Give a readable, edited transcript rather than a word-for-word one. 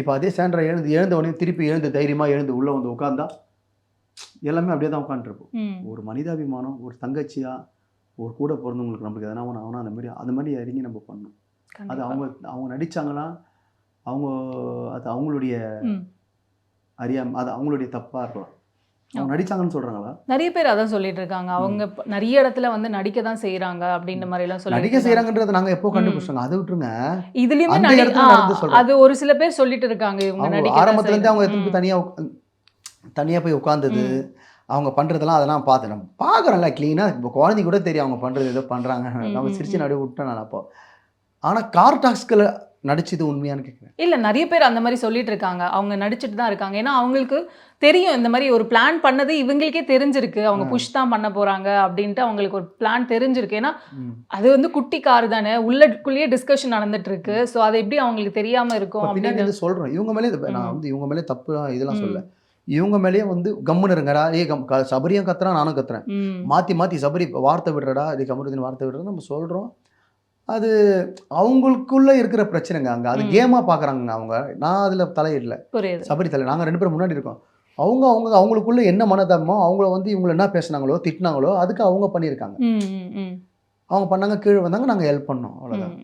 இப்போ அதே சாண்ட்ரா எழுந்த உடனே திருப்பி எழுந்து தைரியமாக எழுந்து உள்ளே வந்து உட்காந்தா எல்லாமே அப்படியே தான் உட்காந்துருப்போம். ஒரு மனிதாபிமானம், ஒரு தங்கச்சியா, ஒரு கூட பிறந்தவங்களுக்கு நம்மளுக்கு எதனா ஒன்று ஆகுனா அந்த மாதிரி இறங்கி நம்ம பண்ணணும். அது அவங்க நடித்தாங்கன்னா அது அவங்களுடைய அது அவங்களுடைய தப்பாக இருக்கலாம். அவங்க நடிச்சாங்கன்னு சொல்கிறாங்களா? நிறைய பேர் அதான் சொல்லிட்டு இருக்காங்க. அவங்க நிறைய இடத்துல வந்து நடிக்க தான் செய்கிறாங்க அப்படின்ற மாதிரிலாம் சொல்லி நடிக்க செய்கிறாங்கன்றதை நாங்கள் எப்போ கண்டுபிடிச்சாங்க? அதை விட்டுருங்க. இதுலேயுமே அது ஒரு சில பேர் சொல்லிட்டு இருக்காங்க. இவங்க நடிக்க ஆரம்பத்துலேருந்தே அவங்க எத்தனை தனியாக போய் உட்காந்தது, அவங்க பண்ணுறதெல்லாம் அதெல்லாம் பார்த்து நம்ம பார்க்குறோம்ல க்ளீனாக. இப்போ குழந்தை கூட தெரியும் அவங்க பண்ணுறது ஏதோ பண்ணுறாங்க. நம்ம சிரிச்சு நடுவு விட்டேன் நான் அப்போ. ஆனால் கார்டாக்ஸ்களை நடிச்சது உண்மையானு கேட்குறேன். இல்லை, நிறைய பேர் அந்த மாதிரி சொல்லிட்டு இருக்காங்க. அவங்க நடிச்சுட்டு தான் இருக்காங்க. ஏன்னா அவங்களுக்கு தெரியும் இந்த மாதிரி ஒரு பிளான் பண்ணது இவங்களுக்கே தெரிஞ்சிருக்கு. அவங்க புஷ் தான் பண்ண போகிறாங்க அப்படின்ட்டு அவங்களுக்கு ஒரு பிளான் தெரிஞ்சிருக்கு. ஏன்னா அது வந்து குட்டி கார் தானே, உள்ளுக்குள்ளேயே டிஸ்கஷன் நடந்துட்டு இருக்கு. ஸோ அது எப்படி அவங்களுக்கு தெரியாமல் இருக்கும் அப்படின்னு சொல்கிறோம். இவங்க மேலே நான் வந்து இவங்க மேலே தப்பு இதெல்லாம் சொல்ல, இவங்க மேலேயே வந்து கம்முன்னு இருங்கடா, சபரியும் கத்துறான் நானும் கத்துறேன், மாற்றி சபரி வார்த்தை விடுறடா, இது கமருதீன் வார்த்தை விடுறதா நம்ம சொல்கிறோம். அது அவங்களுக்குள்ள இருக்கிற பிரச்சனைங்க. அங்கே அது கேமாக பார்க்குறாங்க அவங்க. நான் அதில் தலையிடல, சபரி தலை. நாங்கள் 2 பேரும் முன்னாடி இருக்கோம். அவங்களுக்குள்ள என்ன மனதாபமோ அவங்கள வந்து இவங்களை என்ன பேசுனாங்களோ திட்டினாங்களோ அதுக்கு அவங்க பண்ணியிருக்காங்க. அவங்க பண்ணாங்க, கீழே வந்தாங்க, நாங்கள் ஹெல்ப் பண்ணோம், அவ்வளோதான்.